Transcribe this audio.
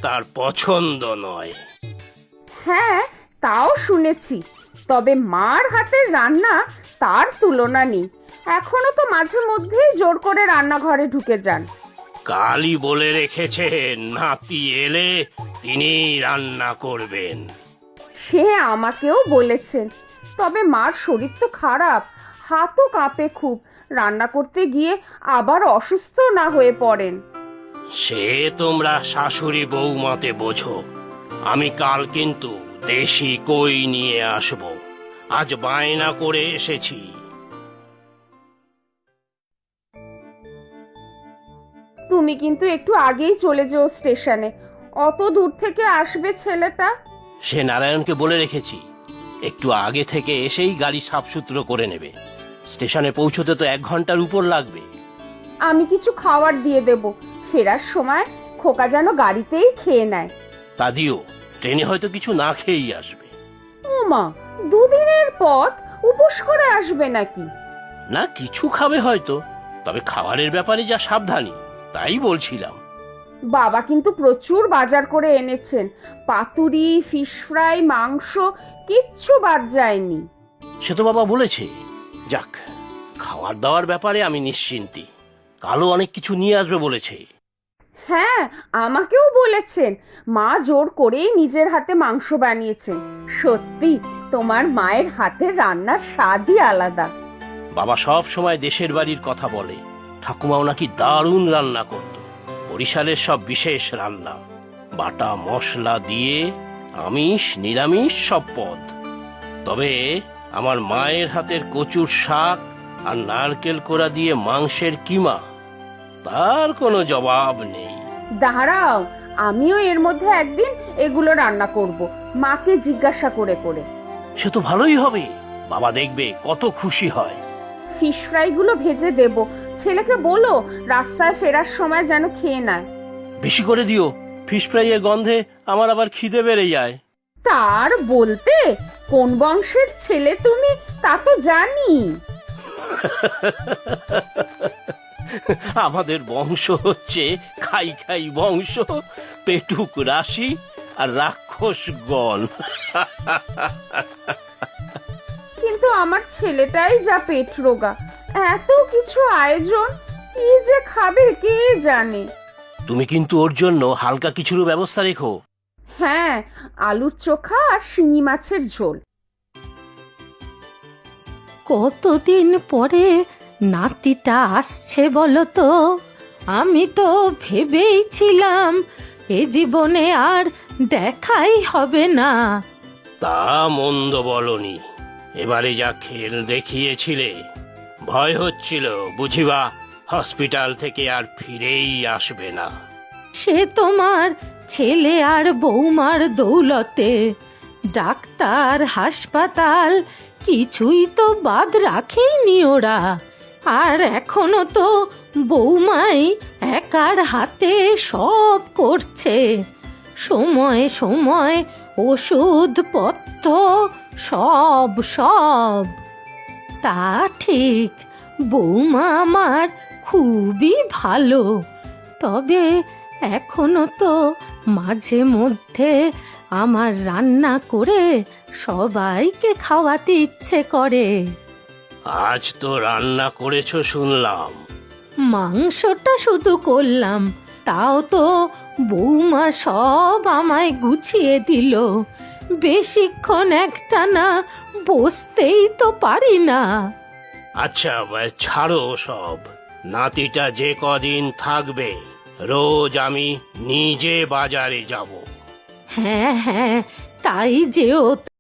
তার পছন্দ নয়। হ্যাঁ, তাও শুনেছি, তবে মার হাতের রান্না তার তুলনা নেই। এখনো তো মাঝে মধ্যেই জোর করে রান্নাঘরে ঢুকে যান। কালই বলে রেখেছেন নাতি এলে তিনি রান্না করবেন। সে আমাকেও বলেছেন, তবে মার শরীর তো খারাপ, হাতও কাঁপে খুব। রান্না করতে গিয়ে আবার অসুস্থ না হয়ে পড়েন। সে তোমরা শাশুড়ি বৌমাতে বোঝো। আমি কাল কিন্তু দেশি কই নিয়ে আসব, আজ বায়না করে এসেছি। তুমি কিন্তু একটু আগেই চলে যেও স্টেশনে, অত দূর থেকে আসবে ছেলেটা। সে নারায়ণকে বলে রেখেছি একটু আগে থেকে এসেই গাড়ি সাফসুতরো করে নেবে। স্টেশনে পৌঁছতে তো 1 ঘন্টার উপর লাগবে। আমি কিছু খাবার দিয়ে দেব, ফেরার সময় খোকা যেন গাড়িতেই খেয়ে নেয়। তা দিও, ট্রেনে হয়তো কিছু না খেয়েই আসবে। ওমা, দুদিনের পথ, উপোস করে আসবে নাকি? না, কিছু খাবে হয়তো, তবে খাবারের ব্যাপারে যা সাবধানী তাই বলছিলাম। বাবা কিন্তু প্রচুর বাজার করে এনেছেন, পাতুরি, ফিশ ফ্রাই, মাংস, কিচ্ছু বাদ যায়নি। সে তো বাবা বলেছে। যাক, খাওয়ার দাওয়ার ব্যাপারে আমি নিশ্চিন্তি। কালও অনেক কিছু নিয়ে আসবে বলেছে। হ্যাঁ, আমাকেও বলেছেন, মা জোর করেই নিজের হাতে মাংস বানিয়েছেন। সত্যি তোমার মায়ের হাতের রান্নার স্বাদই আলাদা। বাবা সব সময় দেশের বাড়ির কথা বলে। ঠাকুমাও নাকি দারুণ রান্না করত, বরিশালের সব বিশেষ রান্না, বাটা মশলা দিয়ে আমিষ নিরামিষ সব পদ। তবে আমার মায়ের হাতের কচুর শাক আর নারকেল কোড়া দিয়ে মাংসের কিমা, তার কোনো জবাব নেই। দাঁড়াও, আমিও এর মধ্যে একদিন এগুলো রান্না করব, মাকে জিজ্ঞাসা করে করে। সে তো ভালোই হবে, বাবা দেখবে কত খুশি হয়। ফিশ ফ্রাই গুলো ভেজে দেব, ছেলেকে বলো রাস্তায় ফেরার সময় যেন খেয়ে নেয়। বেশি করে দিও, ফিশ ফ্রাইয়ের গন্ধে আমার আবার খিদে বেড়ে যায়। তার বলতে, কোন বংশের ছেলে তুমি তা তো জানি। আমাদের বংশ হচ্ছে খাই খাই বংশ, পেটুক রাশি আর রাক্ষস গণ। কিন্তু আমার ছেলেটাই যা পেট রোগা, এত কিছু আয়োজন, কি যে খাবে কে জানে। তুমি কিন্তু ওর জন্য হালকা কিছুর ব্যবস্থা রেখো। হ্যাঁ, আলুর চোখা আর শিঙি মাছের ঝোল। কতদিন পরে নাতিটা আসছে বলো তো? আমি তো ভেবেইছিলাম এ জীবনে আর দেখাই হবে না। তা মন্দ বলনি, এবারে যা খেল দেখিয়েছিলে, ভয় হচ্ছিল বুঝিবা হসপিটাল থেকে আর ফিরেই আসবে না। সে তোমার ছেলে আর বৌমার দৌলতে। ডাক্তার, হাসপাতাল কিছুই তো বাদ রাখেইনি ওরা। আর এখনো তো বৌমাই একার হাতে সব করছে, সময় সময় ওষুধপত্র সব সব। তা ঠিক, বৌমা আমার খুবই ভালো, তবে এখনো তো মাঝে মধ্যে আমার রান্না করে সবাইকে খাওয়াতে ইচ্ছে করে। আজ তো রান্না করেছো শুনলাম। মাংসটা শুধু করলাম, তাও তো বৌমা সব আমায় গুছিয়ে দিল। বেশিক্ষণ একটানা বসতেই তো পারি না। আচ্ছা ছাড়ো সব, নাতিটা যে কদিন থাকবে রোজ আমি নিজে বাজারে যাব। হ্যাঁ হ্যাঁ, তাই যেও।